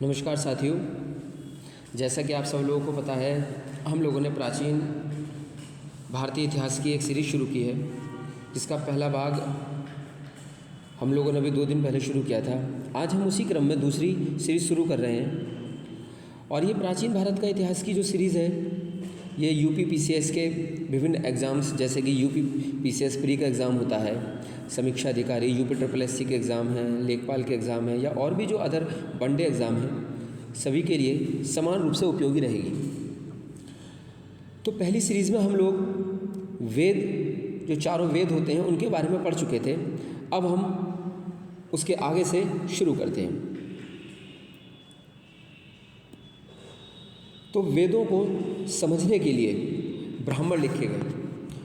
नमस्कार साथियों, जैसा कि आप सब लोगों को पता है, हम लोगों ने प्राचीन भारतीय इतिहास की एक सीरीज़ शुरू की है, जिसका पहला भाग हम लोगों ने अभी 2 दिन पहले शुरू किया था। आज हम उसी क्रम में दूसरी सीरीज़ शुरू कर रहे हैं और ये प्राचीन भारत का इतिहास की जो सीरीज़ है, ये यूपी पीसीएस के विभिन्न एग्ज़ाम्स, जैसे कि यूपी पीसीएस प्री का एग्ज़ाम होता है, समीक्षा अधिकारी, यूपी ट्रिपल एससी के एग्ज़ाम हैं, लेखपाल के एग्ज़ाम हैं, या और भी जो अदर वनडे एग्ज़ाम हैं, सभी के लिए समान रूप से उपयोगी रहेगी। तो पहली सीरीज़ में हम लोग वेद, जो चारों वेद होते हैं, उनके बारे में पढ़ चुके थे। अब हम उसके आगे से शुरू करते हैं। तो वेदों को समझने के लिए ब्राह्मण लिखे गए,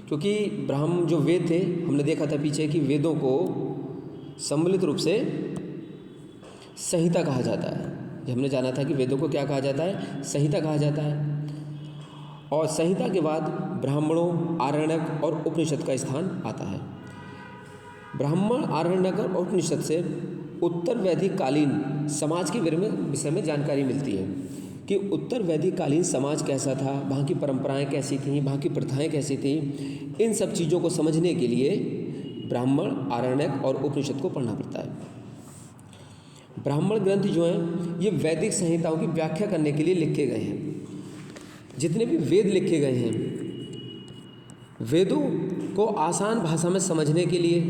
क्योंकि जो वेद थे, हमने देखा था पीछे कि वेदों को सम्मिलित रूप से संहिता कहा जाता है। जब हमने जाना था कि वेदों को क्या कहा जाता है, संहिता कहा जाता है, और संहिता के बाद ब्राह्मणों, आरण्यक और उपनिषद का स्थान आता है। ब्राह्मण, आरण्यक और उपनिषद से उत्तर वैदिक कालीन समाज के विषय में जानकारी मिलती है कि उत्तर वैदिक कालीन समाज कैसा था, वहाँ की परंपराएं कैसी थीं, वहाँ की प्रथाएं कैसी थीं। इन सब चीज़ों को समझने के लिए ब्राह्मण, आरण्यक और उपनिषद को पढ़ना पड़ता है। ब्राह्मण ग्रंथ जो हैं, ये वैदिक संहिताओं की व्याख्या करने के लिए लिखे गए हैं। जितने भी वेद लिखे गए हैं, वेदों को आसान भाषा में समझने के लिए,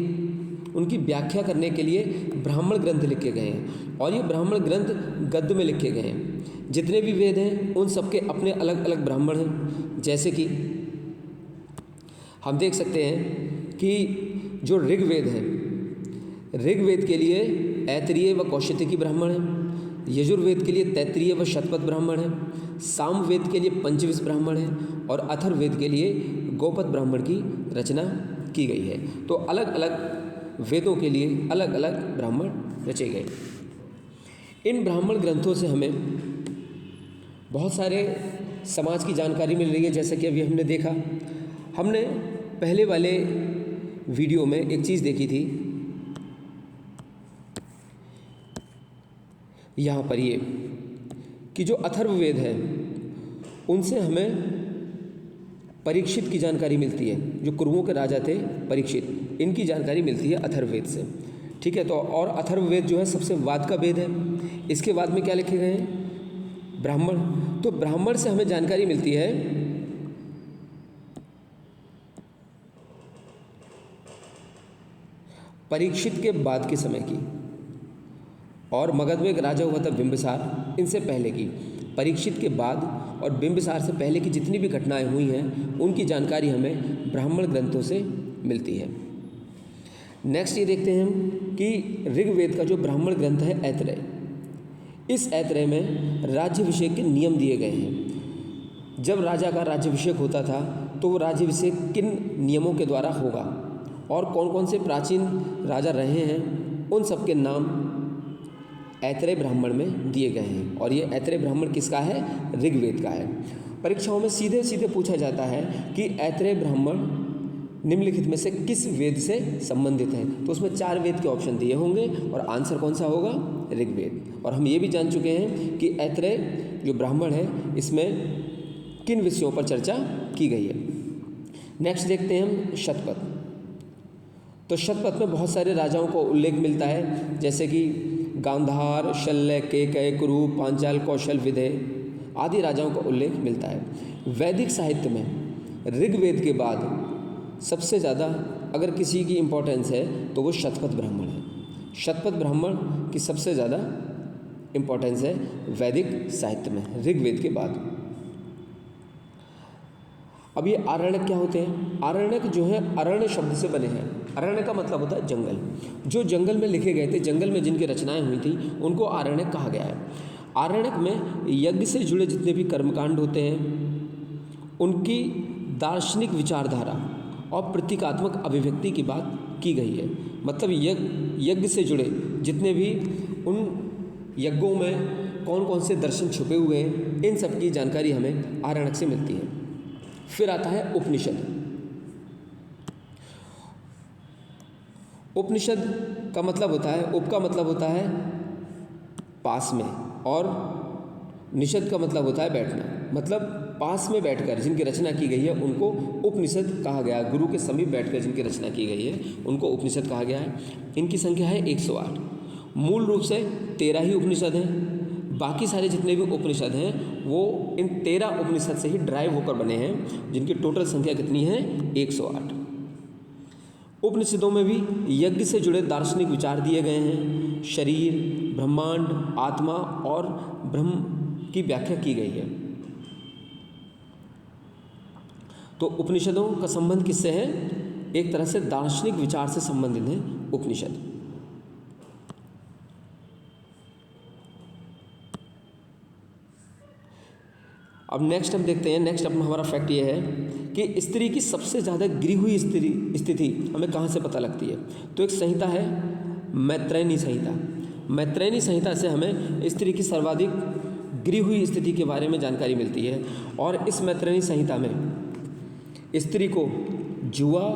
उनकी व्याख्या करने के लिए ब्राह्मण ग्रंथ लिखे गए हैं, और ये ब्राह्मण ग्रंथ गद्य में लिखे गए हैं। जितने भी वेद हैं, उन सबके अपने अलग अलग ब्राह्मण हैं। जैसे कि हम देख सकते हैं कि जो ऋग्वेद है, ऋग्वेद के लिए ऐतरेय व कौशिकी ब्राह्मण हैं, यजुर्वेद के लिए तैत्तिरीय व शतपथ ब्राह्मण हैं, सामवेद के लिए पंचविंश ब्राह्मण हैं, और अथर्ववेद के लिए गोपद ब्राह्मण की रचना की गई है। तो अलग अलग वेदों के लिए अलग अलग ब्राह्मण रचे गए। इन ब्राह्मण ग्रंथों से हमें बहुत सारे समाज की जानकारी मिल रही है। जैसे कि अभी हमने देखा, हमने पहले वाले वीडियो में एक चीज़ देखी थी, यहाँ पर ये कि जो अथर्ववेद है, उनसे हमें परीक्षित की जानकारी मिलती है। जो कुरुओं के राजा थे परीक्षित, इनकी जानकारी मिलती है अथर्ववेद से। ठीक है, तो और अथर्ववेद जो है सबसे बाद का वेद है। इसके बाद में क्या लिखे गए हैं? ब्राह्मण। तो ब्राह्मण से हमें जानकारी मिलती है परीक्षित के बाद के समय की, और मगध में एक राजा हुआ था बिंबिसार, इनसे पहले की। परीक्षित के बाद और बिंबिसार से पहले की जितनी भी घटनाएं हुई हैं, उनकी जानकारी हमें ब्राह्मण ग्रंथों से मिलती है। नेक्स्ट ये देखते हैं हम कि ऋग्वेद का जो ब्राह्मण ग्रंथ है ऐतरेय, इस ऐतरेय में राज्याभिषेक के नियम दिए गए हैं। जब राजा का राज्याभिषेक होता था, तो वो राज्याभिषेक किन नियमों के द्वारा होगा, और कौन कौन से प्राचीन राजा रहे हैं, उन सब के नाम ऐतरेय ब्राह्मण में दिए गए हैं। और ये ऐतरेय ब्राह्मण किसका है? ऋग्वेद का है। परीक्षाओं में सीधे सीधे पूछा जाता है कि ऐतरेय ब्राह्मण निम्नलिखित में से किस वेद से संबंधित है। तो उसमें 4 वेद के ऑप्शन दिए होंगे, और आंसर कौन सा होगा? ऋग्वेद। और हम ये भी जान चुके हैं कि ऐतरेय जो ब्राह्मण है, इसमें किन विषयों पर चर्चा की गई है। नेक्स्ट देखते हैं हम शतपथ। तो शतपथ में बहुत सारे राजाओं को उल्लेख मिलता है, जैसे कि गांधार, शल्य, केकय, कुरु, पांचाल, कौशल, विदेह आदि राजाओं का उल्लेख मिलता है। वैदिक साहित्य में ऋग्वेद के बाद सबसे ज़्यादा अगर किसी की इम्पोर्टेंस है, तो वो शतपथ ब्राह्मण है। शतपथ ब्राह्मण की सबसे ज़्यादा इम्पोर्टेंस है वैदिक साहित्य में, ऋग्वेद के बाद। अब ये आरण्यक क्या होते हैं? आरण्यक जो है, अरण्य शब्द से बने हैं। अरण्य का मतलब होता है जंगल। जो जंगल में लिखे गए थे, जंगल में जिनकी रचनाएं हुई थी, उनको आरण्यक कहा गया है। आरण्यक में यज्ञ से जुड़े जितने भी कर्मकांड होते हैं, उनकी दार्शनिक विचारधारा और प्रतीकात्मक अभिव्यक्ति की बात की गई है। मतलब यज्ञ से जुड़े जितने भी उन यज्ञों में कौन कौन से दर्शन छुपे हुए हैं, इन सब की जानकारी हमें आरण्यक से मिलती है। फिर आता है उपनिषद। उपनिषद का मतलब होता है, उप का मतलब होता है पास में, और निषद का मतलब होता है बैठना, मतलब पास में बैठकर जिनकी रचना की गई है उनको उपनिषद कहा गया है। गुरु के समीप बैठकर जिनकी रचना की गई है उनको उपनिषद कहा गया है। इनकी संख्या है 108। मूल रूप से 13 ही उपनिषद हैं। बाकी सारे जितने भी उपनिषद हैं वो इन 13 उपनिषद से ही ड्राइव होकर बने हैं, जिनकी टोटल संख्या कितनी है? 108। उपनिषदों में भी यज्ञ से जुड़े दार्शनिक विचार दिए गए हैं। शरीर, ब्रह्मांड, आत्मा और ब्रह्म की व्याख्या की गई है। तो उपनिषदों का संबंध किससे है? एक तरह से दार्शनिक विचार से संबंधित है उपनिषद। अब नेक्स्ट हम देखते हैं, नेक्स्ट अपना हमारा फैक्ट ये है कि स्त्री की सबसे ज़्यादा गिरी हुई स्थिति हमें कहाँ से पता लगती है? तो एक संहिता है मैत्रेयनी संहिता। मैत्रेयनी संहिता से हमें स्त्री की सर्वाधिक गिरी हुई स्थिति के बारे में जानकारी मिलती है। और इस मैत्रेयनी संहिता में स्त्री को जुआ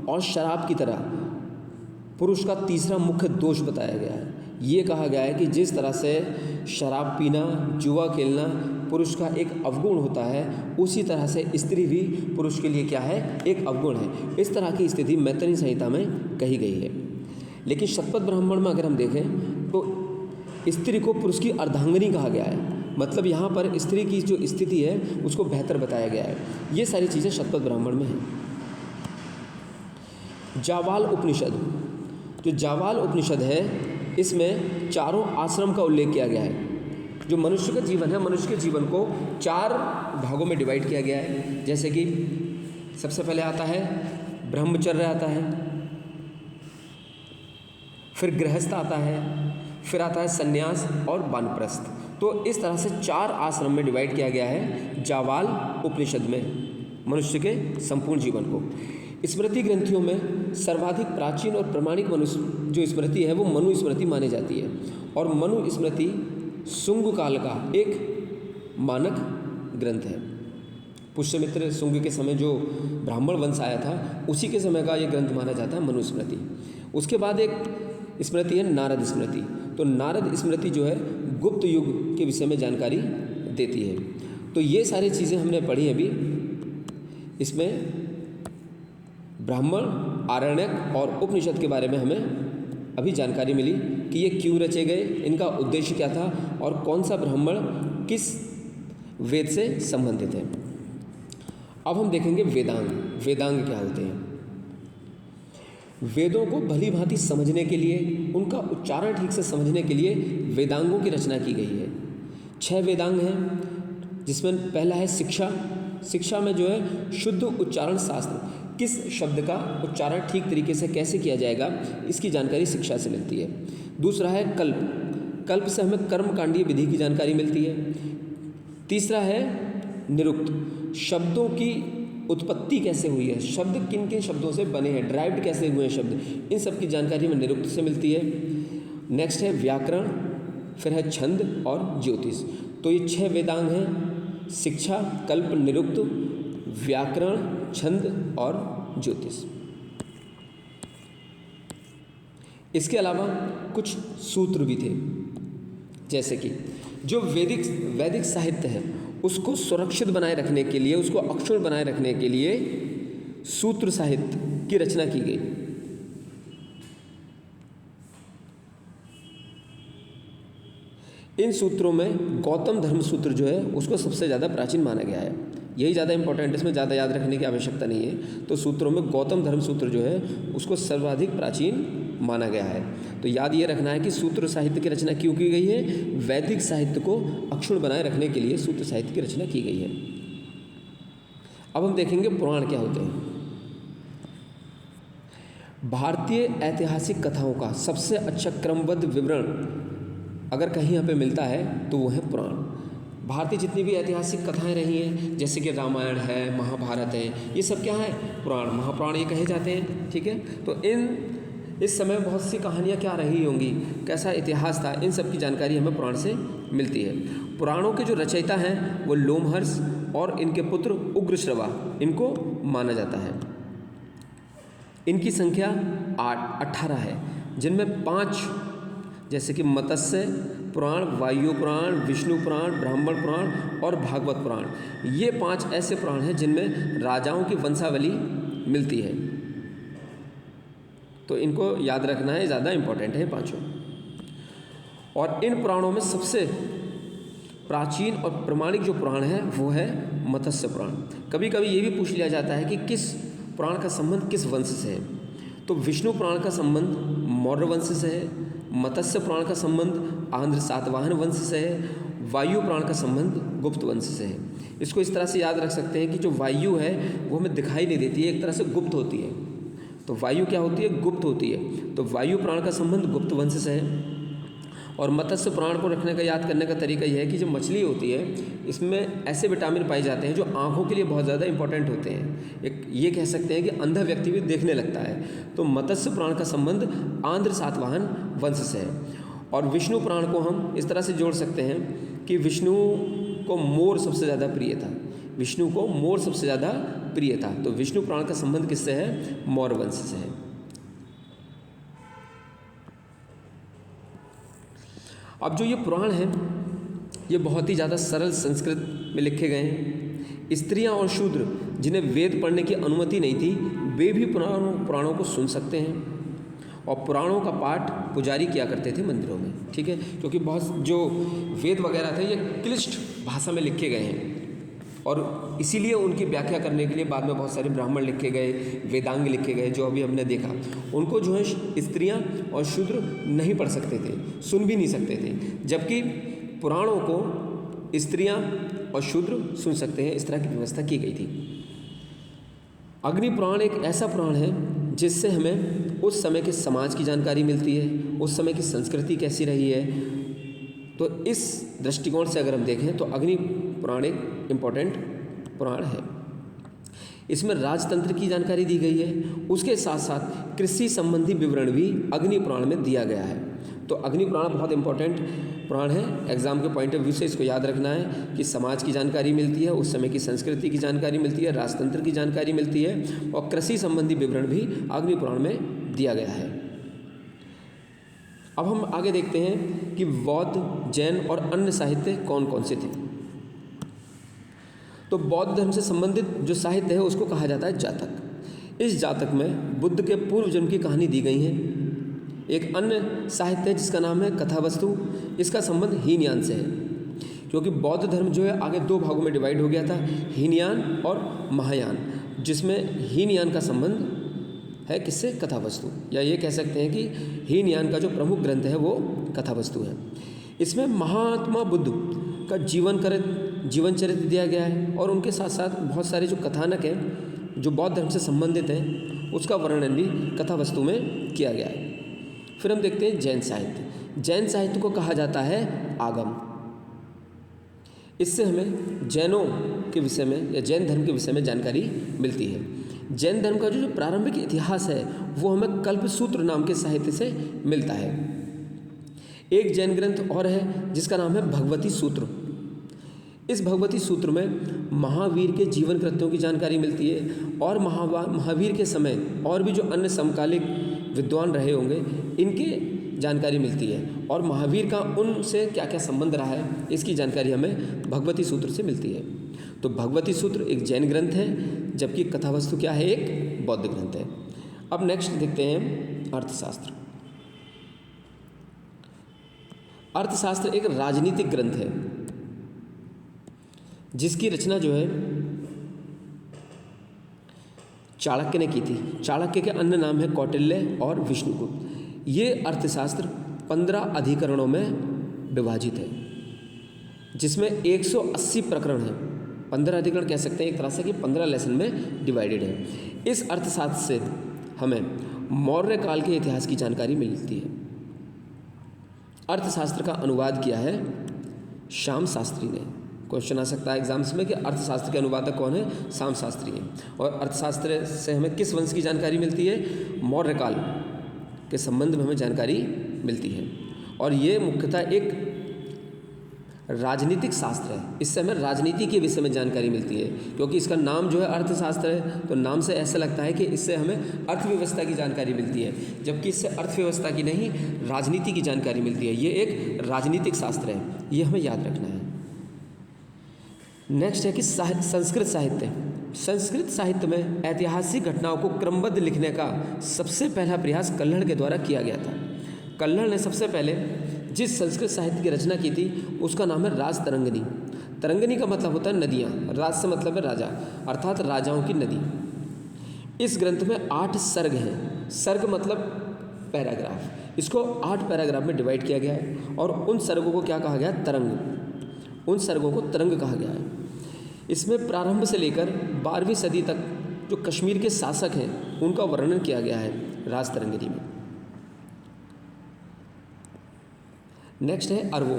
और शराब की तरह पुरुष का तीसरा मुख्य दोष बताया गया है। ये कहा गया है कि जिस तरह से शराब पीना, जुआ खेलना पुरुष का एक अवगुण होता है, उसी तरह से स्त्री भी पुरुष के लिए क्या है? एक अवगुण है। इस तरह की स्थिति मैत्रेयनी संहिता में कही गई है। लेकिन शतपथ ब्राह्मण में अगर हम देखें तो स्त्री को पुरुष की अर्धांगिनी कहा गया है। मतलब यहाँ पर स्त्री की जो स्थिति है उसको बेहतर बताया गया है। ये सारी चीज़ें शतपथ ब्राह्मण में हैं। जावाल उपनिषद, जो जावाल उपनिषद है इसमें चारों आश्रम का उल्लेख किया गया है। जो मनुष्य का जीवन है, मनुष्य के जीवन को 4 भागों में डिवाइड किया गया है। जैसे कि सबसे पहले आता है ब्रह्मचर्य आता है, फिर गृहस्थ आता है, फिर आता है संन्यास और वानप्रस्थ। तो इस तरह से 4 आश्रम में डिवाइड किया गया है जावाल उपनिषद में मनुष्य के संपूर्ण जीवन को। स्मृति ग्रंथियों में सर्वाधिक प्राचीन और प्रमाणिक जो स्मृति है वो मनु स्मृति मानी जाती है। और मनु स्मृति शुंग काल का एक मानक ग्रंथ है। पुष्यमित्र शुंग के समय जो ब्राह्मण वंश आया था उसी के समय का ये ग्रंथ माना जाता है मनु स्मृति। उसके बाद एक स्मृति है नारद स्मृति। तो नारद स्मृति जो है गुप्त युग के विषय में जानकारी देती है। तो ये सारी चीज़ें हमने पढ़ी अभी। इसमें ब्राह्मण, आरण्यक और उपनिषद के बारे में हमें अभी जानकारी मिली कि ये क्यों रचे गए, इनका उद्देश्य क्या था और कौन सा ब्राह्मण किस वेद से संबंधित है। अब हम देखेंगे वेदांग। वेदांग क्या होते हैं? वेदों को भली भांति समझने के लिए, उनका उच्चारण ठीक से समझने के लिए वेदांगों की रचना की गई है। 6 वेदांग हैं, जिसमें पहला है शिक्षा। शिक्षा में जो है शुद्ध उच्चारण शास्त्र, किस शब्द का उच्चारण ठीक तरीके से कैसे किया जाएगा, इसकी जानकारी शिक्षा से मिलती है। दूसरा है कल्प। कल्प से हमें कर्मकांडीय विधि की जानकारी मिलती है। तीसरा है निरुक्त, शब्दों की उत्पत्ति कैसे हुई है, शब्द किन किन शब्दों से बने हैं, ड्राइव्ड कैसे हुए हैं शब्द, इन सब की जानकारी हमें निरुक्त से मिलती है। नेक्स्ट है व्याकरण, फिर है छंद और ज्योतिष। तो ये 6 वेदांग हैं, शिक्षा, कल्प, निरुक्त, व्याकरण, छंद और ज्योतिष। इसके अलावा कुछ सूत्र भी थे, जैसे कि जो वैदिक साहित्य है उसको सुरक्षित बनाए रखने के लिए, उसको अक्षुण्ण बनाए रखने के लिए सूत्र साहित्य की रचना की गई। इन सूत्रों में गौतम धर्म सूत्र जो है उसको सबसे ज़्यादा प्राचीन माना गया है। यही ज़्यादा इंपॉर्टेंट, इसमें ज़्यादा याद रखने की आवश्यकता नहीं है। तो सूत्रों में गौतम धर्म सूत्र जो है उसको सर्वाधिक प्राचीन माना गया है। तो याद ये रखना है कि सूत्र साहित्य की रचना क्यों की गई है? वैदिक साहित्य को अक्षुण्ण बनाए रखने के लिए सूत्र साहित्य की रचना की गई है। अब हम देखेंगे पुराण क्या होते हैं। भारतीय ऐतिहासिक कथाओं का सबसे अच्छा क्रमबद्ध विवरण अगर कहीं यहाँ पे मिलता है तो वो है पुराण। भारतीय जितनी भी ऐतिहासिक कथाएं रही हैं, जैसे कि रामायण है, महाभारत है, ये सब क्या है? पुराण, महापुराण ये कहे जाते हैं। ठीक है, तो इस समय बहुत सी कहानियाँ क्या रही होंगी, कैसा इतिहास था, इन सब की जानकारी हमें पुराण से मिलती है। पुराणों के जो रचयिता हैं वो लोमहर्ष और इनके पुत्र उग्रश्रवा, इनको माना जाता है। इनकी संख्या 18 है, जिनमें 5 जैसे कि मत्स्य, पुराण, वायु पुराण, विष्णु पुराण, ब्राह्मण पुराण और भागवत पुराण। ये 5 ऐसे पुराण हैं जिनमें राजाओं की वंशावली मिलती है। तो इनको याद रखना है, ज़्यादा इम्पोर्टेंट है 5। और इन पुराणों में सबसे प्राचीन और प्रमाणिक जो पुराण है वो है मत्स्य पुराण। कभी कभी ये भी पूछ लिया जाता है कि किस पुराण का संबंध किस वंश से है। तो विष्णु पुराण का संबंध मौर्य वंश से है, मत्स्य पुराण का संबंध आंध्र सातवाहन वंश से है, वायु पुराण का संबंध गुप्त वंश से है। इसको इस तरह से याद रख सकते हैं कि जो वायु है वो हमें दिखाई नहीं देती है, एक तरह से गुप्त होती है। तो वायु क्या होती है? गुप्त होती है। तो वायु पुराण का संबंध गुप्त वंश से है। और मत्स्य पुराण को रखने का, याद करने का तरीका यह है कि जो मछली होती है इसमें ऐसे विटामिन पाए जाते हैं जो आँखों के लिए बहुत ज़्यादा इंपॉर्टेंट होते हैं। एक ये कह सकते हैं कि अंधा व्यक्ति भी देखने लगता है। तो मत्स्य पुराण का संबंध आंध्र सातवाहन वंश से है। और विष्णु पुराण को हम इस तरह से जोड़ सकते हैं कि विष्णु को मोर सबसे ज़्यादा प्रिय था। विष्णु को मोर सबसे ज़्यादा प्रिय था। तो विष्णु पुराण का संबंध किससे है? मौर्य वंश से है। अब जो ये पुराण हैं ये बहुत ही ज़्यादा सरल संस्कृत में लिखे गए हैं। स्त्रियां और शूद्र जिन्हें वेद पढ़ने की अनुमति नहीं थी वे भी पुराणों को सुन सकते हैं। और पुराणों का पाठ पुजारी किया करते थे मंदिरों में, ठीक है, क्योंकि बहुत जो वेद वगैरह थे ये क्लिष्ट भाषा में लिखे गए हैं और इसीलिए उनकी व्याख्या करने के लिए बाद में बहुत सारे ब्राह्मण लिखे गए, वेदांग लिखे गए, जो अभी हमने देखा। उनको जो है स्त्रियां और शूद्र नहीं पढ़ सकते थे, सुन भी नहीं सकते थे, जबकि पुराणों को स्त्रियां और शूद्र सुन सकते हैं। इस तरह की व्यवस्था की गई थी। अग्नि पुराण एक ऐसा पुराण है जिससे हमें उस समय के समाज की जानकारी मिलती है, उस समय की संस्कृति कैसी रही है। तो इस दृष्टिकोण से अगर हम देखें तो अग्नि पुराण एक इम्पॉर्टेंट पुराण है। इसमें राजतंत्र की जानकारी दी गई है, उसके साथ साथ कृषि संबंधी विवरण भी अग्नि पुराण में दिया गया है। तो अग्नि पुराण बहुत इंपॉर्टेंट पुराण है। एग्जाम के पॉइंट ऑफ व्यू से इसको याद रखना है कि समाज की जानकारी मिलती है, उस समय की संस्कृति की जानकारी मिलती है, राजतंत्र की जानकारी मिलती है और कृषि संबंधी विवरण भी अग्नि पुराण में दिया गया है। अब हम आगे देखते हैं कि बौद्ध, जैन और अन्य साहित्य कौन कौन से थे। तो बौद्ध धर्म से संबंधित जो साहित्य है उसको कहा जाता है जातक। इस जातक में बुद्ध के पूर्व जन्म की कहानी दी गई है। एक अन्य साहित्य है जिसका नाम है कथावस्तु। इसका संबंध हीनयान से है, क्योंकि बौद्ध धर्म जो है आगे 2 भागों में डिवाइड हो गया था, हीनयान और महायान, जिसमें हीनयान का संबंध है किससे? कथावस्तु। या ये कह सकते हैं कि हीनयान का जो प्रमुख ग्रंथ है वो कथावस्तु है। इसमें महात्मा बुद्ध का जीवन चरित्र दिया गया है और उनके साथ साथ बहुत सारे जो कथानक हैं जो बौद्ध धर्म से संबंधित हैं उसका वर्णन भी कथावस्तु में किया गया है। फिर हम देखते हैं जैन साहित्य। जैन साहित्य को कहा जाता है आगम। इससे हमें जैनों के विषय में या जैन धर्म के विषय में जानकारी मिलती है। जैन धर्म का जो प्रारंभिक इतिहास है वो हमें कल्पसूत्र नाम के साहित्य से मिलता है। एक जैन ग्रंथ और है जिसका नाम है भगवती सूत्र। इस भगवती सूत्र में महावीर के जीवन कृत्यों की जानकारी मिलती है और महावीर के समय और भी जो अन्य समकालिक विद्वान रहे होंगे इनके जानकारी मिलती है और महावीर का उनसे क्या क्या संबंध रहा है इसकी जानकारी हमें भगवती सूत्र से मिलती है। तो भगवती सूत्र एक जैन ग्रंथ है, जबकि कथावस्तु क्या है? एक बौद्ध ग्रंथ है। अब नेक्स्ट देखते हैं अर्थशास्त्र। अर्थशास्त्र एक राजनीतिक ग्रंथ है जिसकी रचना जो है चाणक्य ने की थी। चाणक्य के अन्य नाम है कौटिल्य और विष्णुगुप्त। ये अर्थशास्त्र 15 अधिकरणों में विभाजित है जिसमें 180 प्रकरण हैं। 15 अधिकरण कह सकते हैं एक तरह से कि 15 लेसन में डिवाइडेड है। इस अर्थशास्त्र से हमें मौर्य काल के इतिहास की जानकारी मिलती है। अर्थशास्त्र का अनुवाद किया है श्याम शास्त्री ने। क्वेश्चन आ सकता है एग्जाम्स में कि अर्थशास्त्र के अनुवादक कौन है? श्याम शास्त्री हैं। और अर्थशास्त्र से हमें किस वंश की जानकारी मिलती है? मौर्य काल के संबंध में हमें जानकारी मिलती है। और ये मुख्यतः एक राजनीतिक शास्त्र है। इससे हमें राजनीति के विषय में जानकारी मिलती है, क्योंकि इसका नाम जो है अर्थशास्त्र है, तो नाम से ऐसा लगता है कि इससे हमें अर्थव्यवस्था की जानकारी मिलती है, जबकि इससे अर्थव्यवस्था की नहीं, राजनीति की जानकारी मिलती है। ये एक राजनीतिक शास्त्र है, ये हमें याद रखना है। नेक्स्ट है कि संस्कृत साहित्य। संस्कृत साहित्य में ऐतिहासिक घटनाओं को क्रमबद्ध लिखने का सबसे पहला प्रयास कल्हड़ के द्वारा किया गया था। कल्हड़ ने सबसे पहले जिस संस्कृत साहित्य की रचना की थी उसका नाम है राज तरंगिणी। तरंगिणी का मतलब होता है नदियाँ, राज से मतलब है राजा, अर्थात राजाओं की नदी। इस ग्रंथ में 8 सर्ग हैं। सर्ग मतलब पैराग्राफ। इसको 8 पैराग्राफ में डिवाइड किया गया है और उन सर्गों को क्या कहा गया है? तरंग। उन सर्गों को तरंग कहा गया है। इसमें प्रारंभ से लेकर 12वीं सदी तक जो कश्मीर के शासक हैं उनका वर्णन किया गया है राज तरंगिणी में। नेक्स्ट है अरवों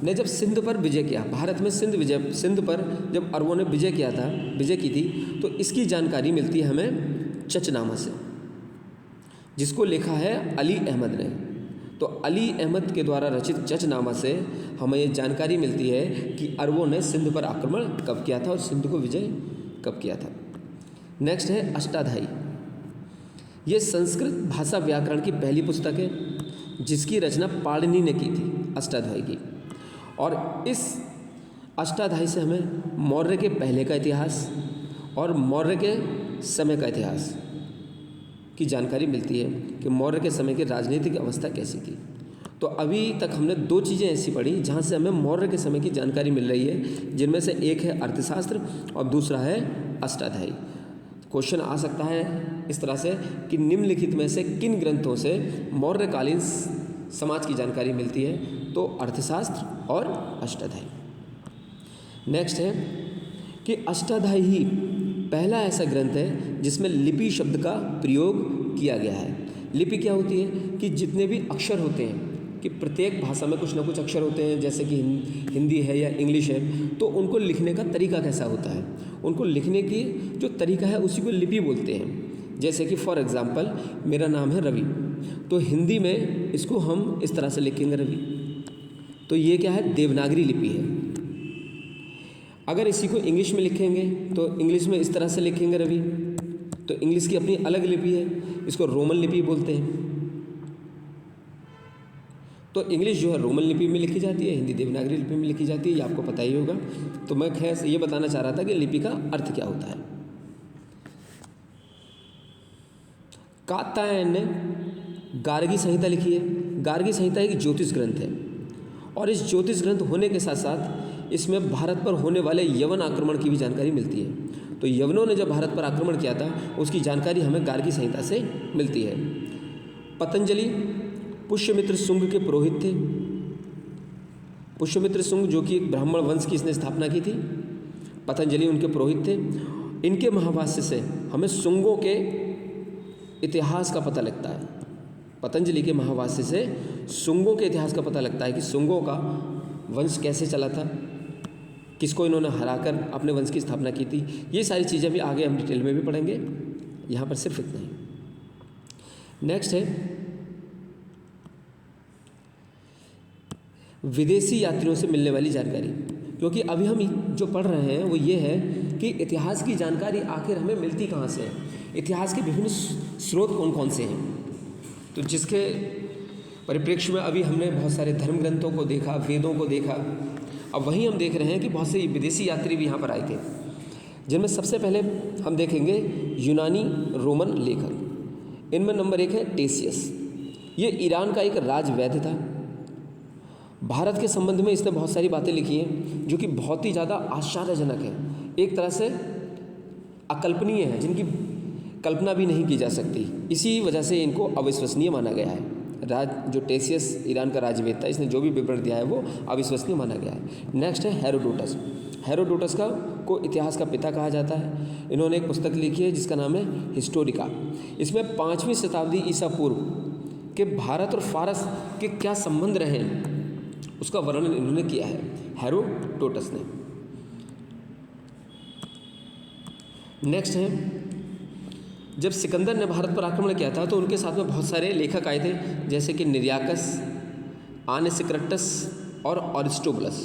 ने जब सिंध पर विजय किया, भारत में सिंध पर जब अरवों ने विजय की थी, तो इसकी जानकारी मिलती है हमें चचनामा से, जिसको लिखा है अली अहमद ने। तो अली अहमद के द्वारा रचित चचनामा से हमें ये जानकारी मिलती है कि अरबों ने सिंध पर आक्रमण कब किया था और सिंध को विजय कब किया था। नेक्स्ट है अष्टाध्यायी। ये संस्कृत भाषा व्याकरण की पहली पुस्तक है, जिसकी रचना पाणिनि ने की थी, अष्टाध्यायी की। और इस अष्टाध्यायी से हमें मौर्य के पहले का इतिहास और मौर्य के समय का इतिहास की जानकारी मिलती है कि मौर्य के समय की राजनीतिक अवस्था कैसी थी। तो अभी तक हमने 2 चीज़ें ऐसी पढ़ी जहाँ से हमें मौर्य के समय की जानकारी मिल रही है, जिनमें से एक है अर्थशास्त्र और दूसरा है अष्टाध्यायी। क्वेश्चन आ सकता है इस तरह से कि निम्नलिखित में से किन ग्रंथों से मौर्यकालीन समाज की जानकारी मिलती है? तो अर्थशास्त्र और अष्टाध्यायी। नेक्स्ट है कि अष्टाध्यायी ही पहला ऐसा ग्रंथ है जिसमें लिपि शब्द का प्रयोग किया गया है। लिपि क्या होती है कि जितने भी अक्षर होते हैं, कि प्रत्येक भाषा में कुछ ना कुछ अक्षर होते हैं, जैसे कि हिंदी है या इंग्लिश है, तो उनको लिखने का तरीका कैसा होता है, उनको लिखने की जो तरीका है उसी को लिपि बोलते हैं। जैसे कि फॉर एग्ज़ाम्पल मेरा नाम है रवि, तो हिंदी में इसको हम इस तरह से लिखेंगे रवि, तो ये क्या है? देवनागरी लिपि है। अगर इसी को इंग्लिश में लिखेंगे तो इंग्लिश में इस तरह से लिखेंगे रवि, तो इंग्लिश की अपनी अलग लिपि है, इसको रोमन लिपि बोलते हैं। तो इंग्लिश जो है रोमन लिपि में लिखी जाती है, हिंदी देवनागरी लिपि में लिखी जाती है, ये आपको पता ही होगा। तो मैं खैर ये बताना चाह रहा था कि लिपि का अर्थ क्या होता है। कात्यायन ने गार्गी संहिता लिखी है। गार्गी संहिता एक ज्योतिष ग्रंथ है और इस ज्योतिष ग्रंथ होने के साथ साथ इसमें भारत पर होने वाले यवन आक्रमण की भी जानकारी मिलती है। तो यवनों ने जब भारत पर आक्रमण किया था उसकी जानकारी हमें गार्गी संहिता से मिलती है। पतंजलि पुष्यमित्र शुंग के पुरोहित थे। पुष्यमित्र शुंग जो कि एक ब्राह्मण वंश की इसने स्थापना की थी, पतंजलि उनके पुरोहित थे। इनके महाभाष्य से हमें शुंगों के इतिहास का पता लगता है। पतंजलि के महाभाष्य से शुंगों के इतिहास का पता लगता है कि शुंगों का वंश कैसे चला था, किसको इन्होंने हराकर अपने वंश की स्थापना की थी। ये सारी चीज़ें भी आगे हम डिटेल में भी पढ़ेंगे, यहाँ पर सिर्फ इतना ही। नेक्स्ट है विदेशी यात्रियों से मिलने वाली जानकारी, क्योंकि अभी हम जो पढ़ रहे हैं वो ये है कि इतिहास की जानकारी आखिर हमें मिलती कहाँ से है, इतिहास के विभिन्न स्रोत कौन कौन से हैं। तो जिसके परिप्रेक्ष्य में अभी हमने बहुत सारे धर्म ग्रंथों को देखा, वेदों को देखा। अब वहीं हम देख रहे हैं कि बहुत से विदेशी यात्री भी यहाँ पर आए थे, जिनमें सबसे पहले हम देखेंगे यूनानी रोमन लेखक। इनमें नंबर 1 है टेसियस। ये ईरान का एक राजवैद्य था। भारत के संबंध में इसने बहुत सारी बातें लिखी हैं जो कि बहुत ही ज़्यादा आश्चर्यजनक है, एक तरह से अकल्पनीय है, जिनकी कल्पना भी नहीं की जा सकती। इसी वजह से इनको अविश्वसनीय माना गया है। जो टेसियस ईरान का राजवेद था, इसने जो भी विवरण दिया है वो अविश्वसनीय माना गया है। नेक्स्ट है हेरोडोटस। हेरोडोटस को इतिहास का पिता कहा जाता है। इन्होंने एक पुस्तक लिखी है जिसका नाम है हिस्टोरिका। इसमें 5वीं शताब्दी ईसा पूर्व के भारत और फारस के क्या संबंध रहे उसका वर्णन इन्होंने किया है, हेरोडोटस ने। नेक्स्ट है जब सिकंदर ने भारत पर आक्रमण किया था तो उनके साथ में बहुत सारे लेखक आए थे, जैसे कि निर्याकस, आनेसिक्राटस और अरिस्टोबुलस।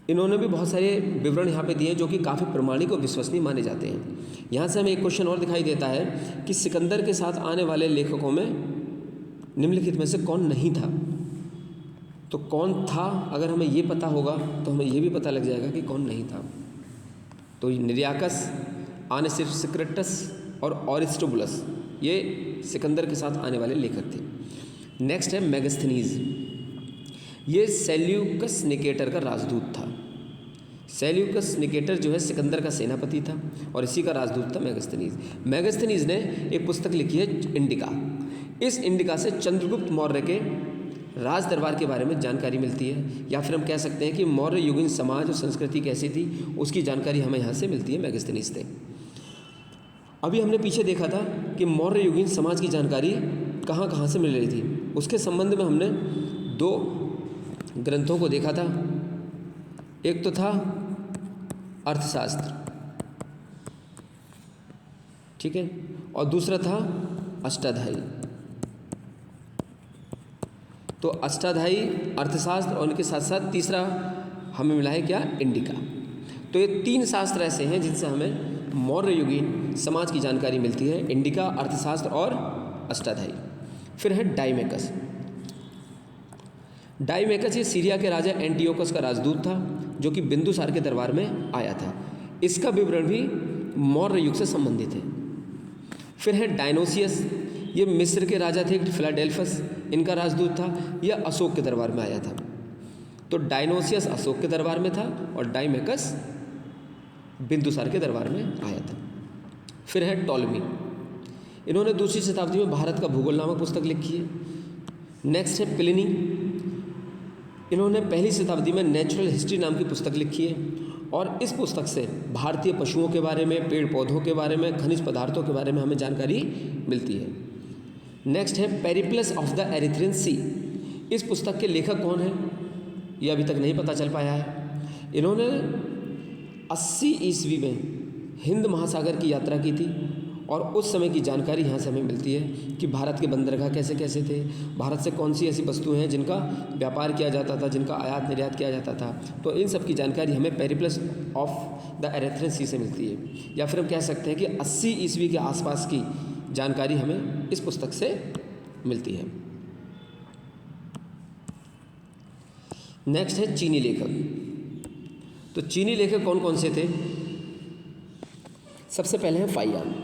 इन्होंने भी बहुत सारे विवरण यहाँ पे दिए जो कि काफ़ी प्रमाणिक और विश्वसनीय माने जाते हैं। यहाँ से हमें एक क्वेश्चन और दिखाई देता है कि सिकंदर के साथ आने वाले लेखकों में निम्नलिखित में से कौन नहीं था। तो कौन था, अगर हमें ये पता होगा तो हमें ये भी पता लग जाएगा कि कौन नहीं था। तो निरियाकस, आनेसिक्रिटस और अरिस्टोबुलस ये सिकंदर के साथ आने वाले लेखक थे। नेक्स्ट है मेगास्थनीज। ये सेल्यूकस निकेटर का राजदूत था। सेल्यूकस निकेटर जो है सिकंदर का सेनापति था और इसी का राजदूत था मेगास्थनीज। मेगास्थनीज ने एक पुस्तक लिखी है इंडिका। इस इंडिका से चंद्रगुप्त मौर्य के राज दरबार के बारे में जानकारी मिलती है, या फिर हम कह सकते हैं कि मौर्य युगीन समाज और संस्कृति कैसी थी उसकी जानकारी हमें यहाँ से मिलती है मेगास्थनीज से। अभी हमने पीछे देखा था कि मौर्य युगीन समाज की जानकारी कहाँ कहाँ से मिल रही थी। उसके संबंध में हमने दो ग्रंथों को देखा था। एक तो था अर्थशास्त्र, ठीक है, और दूसरा था अष्टाध्यायी। तो अष्टाध्यायी, अर्थशास्त्र और उनके साथ साथ तीसरा हमें मिला है क्या, इंडिका। तो ये तीन शास्त्र ऐसे हैं जिनसे हमें मौर्य युगीन समाज की जानकारी मिलती है, इंडिका, अर्थशास्त्र और अष्टाध्यायी। फिर है डाइमेकस। डाइमेकस ये सीरिया के राजा एंटियोकस का राजदूत था जो कि बिंदुसार के दरबार में आया था। इसका विवरण भी मौर्य युग से संबंधित है। फिर है डायनोसियस। ये मिस्र के राजा थे फिलाडेल्फस, इनका राजदूत था। यह अशोक के दरबार में आया था। तो डायनोसियस अशोक के दरबार में था और डाइमेकस बिंदुसार के दरबार में आया था। फिर है टॉलमी। इन्होंने दूसरी शताब्दी में भारत का भूगोल नामक पुस्तक लिखी है। नेक्स्ट है प्लिनी। इन्होंने पहली शताब्दी में नेचुरल हिस्ट्री नाम की पुस्तक लिखी है और इस पुस्तक से भारतीय पशुओं के बारे में, पेड़ पौधों के बारे में, खनिज पदार्थों के बारे में हमें जानकारी मिलती है। नेक्स्ट है पेरिप्लस ऑफ द एरिथ्रियन सी। इस पुस्तक के लेखक कौन है ये अभी तक नहीं पता चल पाया है। इन्होंने 80 ईस्वी में हिंद महासागर की यात्रा की थी और उस समय की जानकारी यहाँ से हमें मिलती है कि भारत के बंदरगाह कैसे कैसे थे, भारत से कौन सी ऐसी वस्तुएं हैं जिनका व्यापार किया जाता था, जिनका आयात निर्यात किया जाता था। तो इन सब की जानकारी हमें पेरिप्लस ऑफ द एरिथ्रियन सी से मिलती है, या फिर हम कह सकते हैं कि 80 ईस्वी के आसपास की जानकारी हमें इस पुस्तक से मिलती है। नेक्स्ट है चीनी लेखक। तो चीनी लेखक कौन कौन से थे? सबसे पहले हैं फाहियान।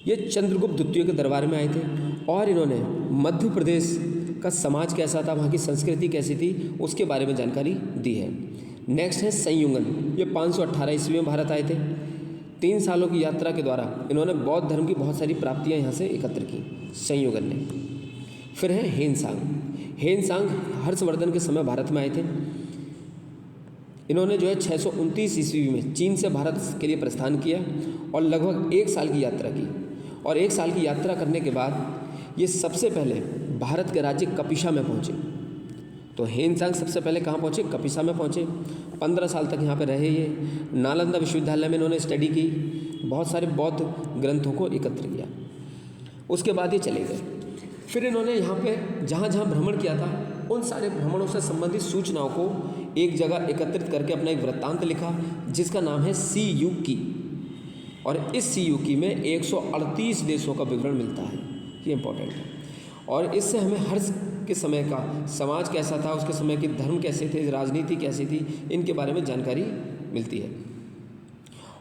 ये चंद्रगुप्त द्वितीय के दरबार में आए थे और इन्होंने मध्य प्रदेश का समाज कैसा था, वहाँ की संस्कृति कैसी थी, उसके बारे में जानकारी दी है। नेक्स्ट है संयुगन। ये 518 ईस्वी में भारत आए थे। 3 सालों की यात्रा के द्वारा इन्होंने बौद्ध धर्म की बहुत सारी प्राप्तियाँ यहाँ से एकत्र की संयुगन ने। फिर है हेनसांग। हेनसांग हर्षवर्धन के समय भारत में आए थे। इन्होंने जो है 629 ईस्वी में चीन से भारत के लिए प्रस्थान किया और लगभग 1 साल की यात्रा की। और 1 साल की यात्रा करने के बाद ये सबसे पहले भारत के राज्य कपिशा में पहुँचे। तो हेनसांग सबसे पहले कहाँ पहुँचे? कपिशा में पहुँचे। 15 साल तक यहाँ पे रहे। ये नालंदा विश्वविद्यालय में इन्होंने स्टडी की, बहुत सारे बौद्ध ग्रंथों को एकत्र किया। उसके बाद ये चले गए। फिर इन्होंने यहाँ पे जहाँ जहाँ भ्रमण किया था उन सारे भ्रमणों से संबंधित सूचनाओं को एक जगह एकत्रित करके अपना एक वृत्तांत लिखा जिसका नाम है सीयूकी। और इस सीयूकी में 138 देशों का विवरण मिलता है। ये इंपॉर्टेंट है। और इससे हमें हर्ष के समय का समाज कैसा था, उसके समय के धर्म कैसे थे, राजनीति कैसी थी, इनके बारे में जानकारी मिलती है।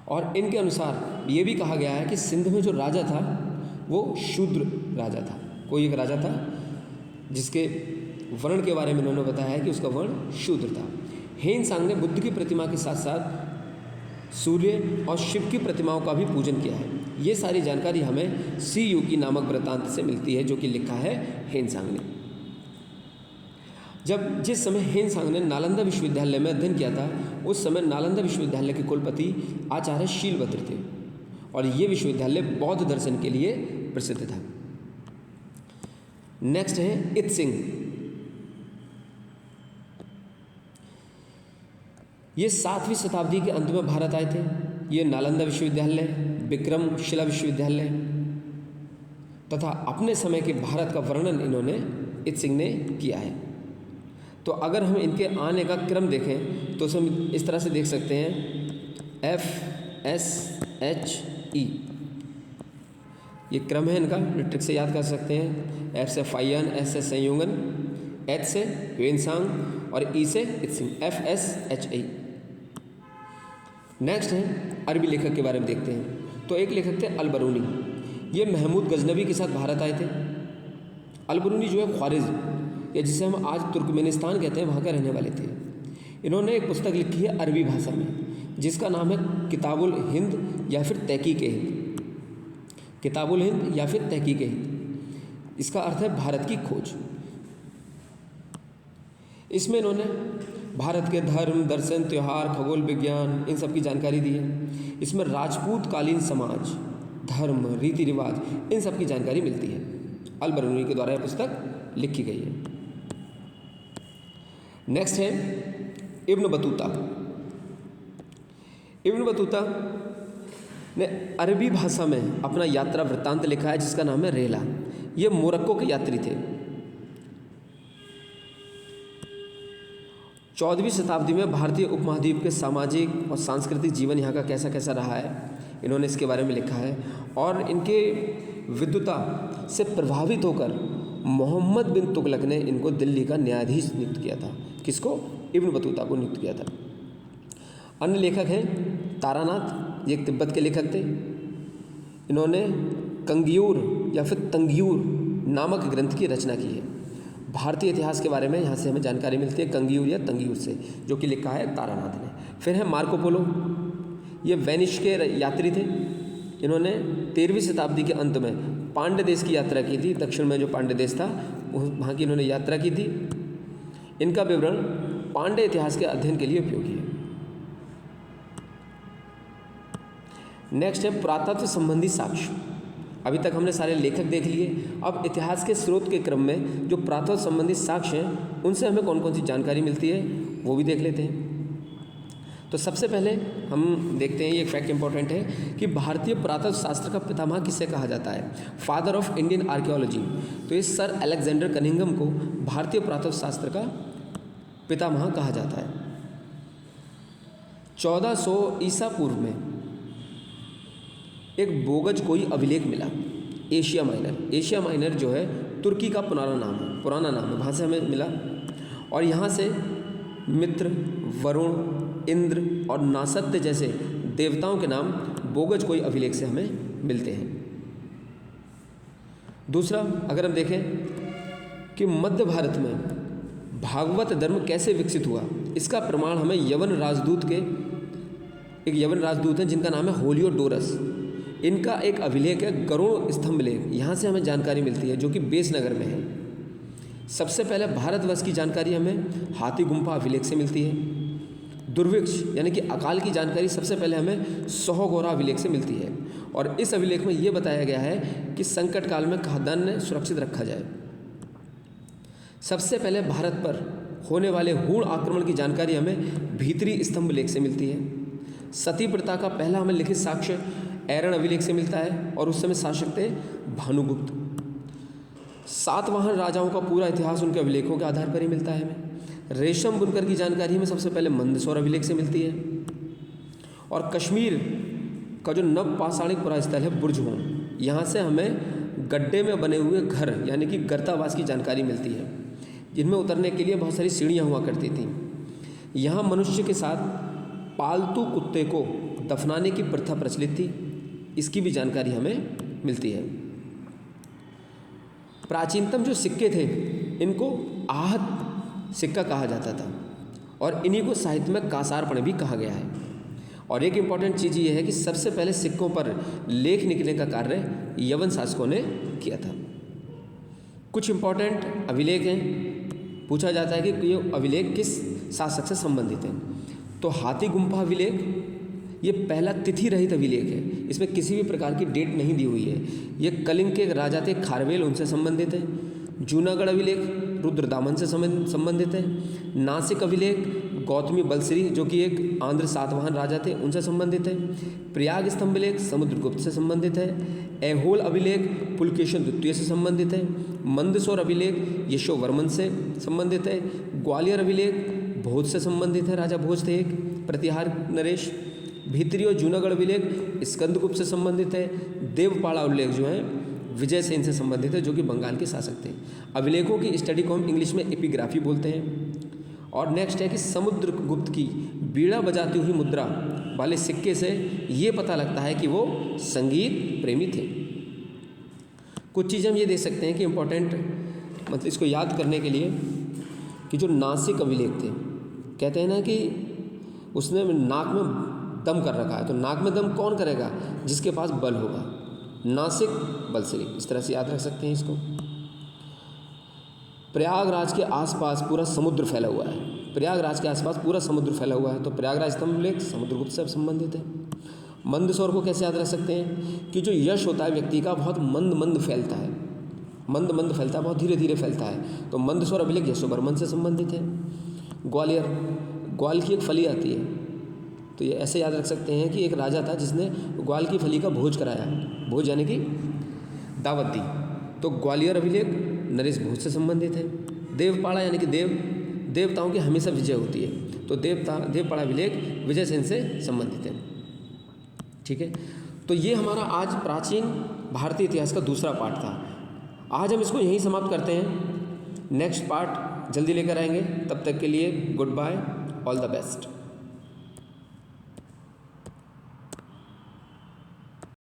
और इनके अनुसार ये भी कहा गया है कि सिंध में जो राजा था वो शूद्र राजा था। कोई एक राजा था जिसके वर्ण के बारे में उन्होंने बताया है कि उसका वर्ण शूद्र था। हेनसांग ने बुद्ध की प्रतिमा के साथ साथ सूर्य और शिव की प्रतिमाओं का भी पूजन किया है। ये सारी जानकारी हमें सीयूकी नामक वृत्तांत से मिलती है जो कि लिखा है हेनसांग ने। जिस समय हेनसांग ने नालंदा विश्वविद्यालय में अध्ययन किया था उस समय नालंदा विश्वविद्यालय के कुलपति आचार्य शीलभद्र थे और ये विश्वविद्यालय बौद्ध दर्शन के लिए प्रसिद्ध था। नेक्स्ट है इत्सिंग। ये 7वीं शताब्दी के अंत में भारत आए थे। ये नालंदा विश्वविद्यालय, विक्रमशिला विश्वविद्यालय तथा अपने समय के भारत का वर्णन इन्होंने इत्सिंग ने किया है। तो अगर हम इनके आने का क्रम देखें तो हम इस तरह से देख सकते हैं FSHE, ये क्रम है इनका, ट्रिक से याद कर सकते हैं। F से फाइयन, S से संयुगन, H से ह्वेनसांग और E से इत्सिंग, FSHE। नेक्स्ट है अरबी लेखक के बारे में देखते हैं। तो एक लेखक थे अल-बरूनी, ये महमूद गजनवी के साथ भारत आए थे। अल-बरूनी जो है ख्वारिज़्म या जिसे हम आज तुर्कमेनिस्तान कहते हैं वहाँ के रहने वाले थे। इन्होंने एक पुस्तक लिखी है अरबी भाषा में जिसका नाम है किताबुल हिंद या फिर तहकीक हिंद, किताबुल हिंद या फिर तहकीक हिंद। इसका अर्थ है भारत की खोज। इसमें इन्होंने भारत के धर्म, दर्शन, त्यौहार, खगोल विज्ञान, इन सब की जानकारी दी है। इसमें राजपूत कालीन समाज, धर्म, रीति रिवाज, इन सब की जानकारी मिलती है। अल-बरूनी के द्वारा यह पुस्तक लिखी गई है। नेक्स्ट है इब्न बतूता। इब्न बतूता ने अरबी भाषा में अपना यात्रा वृत्तांत लिखा है जिसका नाम है रेला। ये मोरक्को के यात्री थे। 14वीं शताब्दी में भारतीय उपमहाद्वीप के सामाजिक और सांस्कृतिक जीवन यहाँ का कैसा कैसा रहा है, इन्होंने इसके बारे में लिखा है। और इनके विद्वता से प्रभावित होकर मोहम्मद बिन तुगलक ने इनको दिल्ली का न्यायाधीश नियुक्त किया था। किसको? इब्न बतूता को नियुक्त किया था। अन्य लेखक हैं तारानाथ, ये एक तिब्बत के लेखक थे। इन्होंने कंगियूर या फिर तंगियूर नामक ग्रंथ की रचना की है। भारतीय इतिहास के बारे में यहाँ से हमें जानकारी मिलती है कंगियूर या तंगियूर से, जो कि लिखा है तारानाथ ने। फिर है मार्को पोलो, ये वेनिस के यात्री थे। इन्होंने 13वीं शताब्दी के अंत में पांड्य देश की यात्रा की थी। दक्षिण में जो पांड्य देश था वहाँ की इन्होंने यात्रा की थी। इनका विवरण पांड्य इतिहास के अध्ययन के लिए उपयोगी है। नेक्स्ट है पुरातत्व संबंधी साक्ष्य। अभी तक हमने सारे लेखक देख लिए। अब इतिहास के स्रोत के क्रम में जो पुरातत्व संबंधी साक्ष्य हैं उनसे हमें कौन कौन सी जानकारी मिलती है वो भी देख लेते हैं। तो सबसे पहले हम देखते हैं, ये एक फैक्ट इंपॉर्टेंट है कि भारतीय पुरातत्व शास्त्र का पितामह किसे कहा जाता है, फादर ऑफ इंडियन आर्कियोलॉजी। तो इस सर अलेक्जेंडर कनिंघम को भारतीय पुरातत्व शास्त्र का पितामह कहा जाता है। 1400 ईसा पूर्व में एक बोगज कोई अभिलेख मिला, एशिया माइनर। एशिया माइनर जो है तुर्की का पुराना नाम है, वहाँ से हमें मिला। और यहाँ से मित्र, वरुण, इंद्र और नासत्य जैसे देवताओं के नाम बोगज कोई अभिलेख से हमें मिलते हैं। दूसरा, अगर हम देखें कि मध्य भारत में भागवत धर्म कैसे विकसित हुआ, इसका प्रमाण हमें यवन राजदूत के, एक यवन राजदूत हैं जिनका नाम है होलियोडोरस। इनका एक अभिलेख है गरुड़ स्तंभ लेख, यहाँ से हमें जानकारी मिलती है, जो कि बेसनगर में है। सबसे पहले भारतवर्ष की जानकारी हमें हाथी गुम्फा अभिलेख से मिलती है। दुर्भिक्ष यानी कि अकाल की जानकारी सबसे पहले हमें सोहगोरा अभिलेख से मिलती है। और इस अभिलेख में ये बताया गया है कि संकट काल में खाद्यान्न सुरक्षित रखा जाए। सबसे पहले भारत पर होने वाले हूण आक्रमण की जानकारी हमें भीतरी स्तंभ लेख से मिलती है। सती प्रथा का पहला हमें लिखित साक्ष्य ऐरण अभिलेख से मिलता है और उस समय शासक थे भानुगुप्त। सातवाहन राजाओं का पूरा इतिहास उनके अभिलेखों के आधार पर ही मिलता है हमें। रेशम बुनकर की जानकारी हमें सबसे पहले मंदसौर अभिलेख से मिलती है। और कश्मीर का जो नवपाषाणिक पुरास्थल है बुर्जहोम, यहाँ से हमें गड्ढे में बने हुए घर यानी कि गर्तावास की जानकारी मिलती है, जिनमें उतरने के लिए बहुत सारी सीढ़ियाँ हुआ करती थीं। यहाँ मनुष्य के साथ पालतू कुत्ते को दफनाने की प्रथा प्रचलित थी, इसकी भी जानकारी हमें मिलती है। प्राचीनतम जो सिक्के थे इनको आहत सिक्का कहा जाता था और इन्हीं को साहित्य में कासारपण भी कहा गया है। और एक इम्पॉर्टेंट चीज़ ये है कि सबसे पहले सिक्कों पर लेख लिखने का कार्य यवन शासकों ने किया था। कुछ इम्पॉर्टेंट अभिलेख हैं, पूछा जाता है कि ये अभिलेख किस शासक से संबंधित हैं। तो हाथी गुम्फा अभिलेख ये पहला तिथि रहित अभिलेख है, इसमें किसी भी प्रकार की डेट नहीं दी हुई है। ये कलिंग के राजा थे खारवेल, उनसे संबंधित है। जूनागढ़ अभिलेख रुद्रदामन से संबंधित है। नासिक अभिलेख गौतमी बलश्री जो कि एक आंध्र सातवाहन राजा थे उनसे संबंधित है। प्रयाग स्तंभ लेख समुद्रगुप्त से संबंधित है। ऐहोल अभिलेख पुलकेशिन द्वितीय से संबंधित है। मंदसौर अभिलेख यशोवर्मन से संबंधित है। ग्वालियर अभिलेख भोज से संबंधित है, राजा भोज थे एक, प्रतिहार नरेश। भीतरी और जूनागढ़ अभिलेख स्कंदगुप्त से संबंधित है। देवपाड़ा उल्लेख जो है विजय सेन से संबंधित है, जो कि बंगाल के शासक थे। अभिलेखों की स्टडी को हम इंग्लिश में एपिग्राफी बोलते हैं। और नेक्स्ट है कि समुद्रगुप्त की बीड़ा बजाती हुई मुद्रा वाले सिक्के से ये पता लगता है कि वो संगीत प्रेमी थे। कुछ चीज़ें हम ये देख सकते हैं कि इम्पोर्टेंट, मतलब इसको याद करने के लिए, कि जो नासिक अभिलेख थे, कहते हैं ना कि उसने नाक में दम कर रखा है, तो नाक में दम कौन करेगा? जिसके पास बल होगा। नासिक बलश्री, इस तरह से याद रख सकते हैं इसको। प्रयागराज के आसपास पूरा समुद्र फैला हुआ है, प्रयागराज के आसपास पूरा समुद्र फैला हुआ है, तो प्रयागराज स्तंभ लेख समुद्रगुप्त से संबंधित है। मंदसौर को कैसे याद रख सकते हैं कि जो यश होता है व्यक्ति का बहुत मंद मंद फैलता है, मंद मंद फैलता है, बहुत धीरे धीरे फैलता है, तो मंदसौर अभिलेख यशोवर्मन से संबंधित है। ग्वालियर, ग्वाल की एक फली आती है, तो ये ऐसे याद रख सकते हैं कि एक राजा था जिसने ग्वाल की फली का भोज कराया, भोज यानी कि दावत दी, तो ग्वालियर अभिलेख नरेश भोज से संबंधित है। देवपाड़ा यानी कि देवताओं की हमेशा विजय होती है, तो देवपाड़ा अभिलेख विजय सेन से संबंधित है। ठीक है, तो ये हमारा आज प्राचीन भारतीय इतिहास का दूसरा पार्ट था। आज हम इसको यहीं समाप्त करते हैं, नेक्स्ट पार्ट जल्दी लेकर आएंगे। तब तक के लिए good bye, all the best.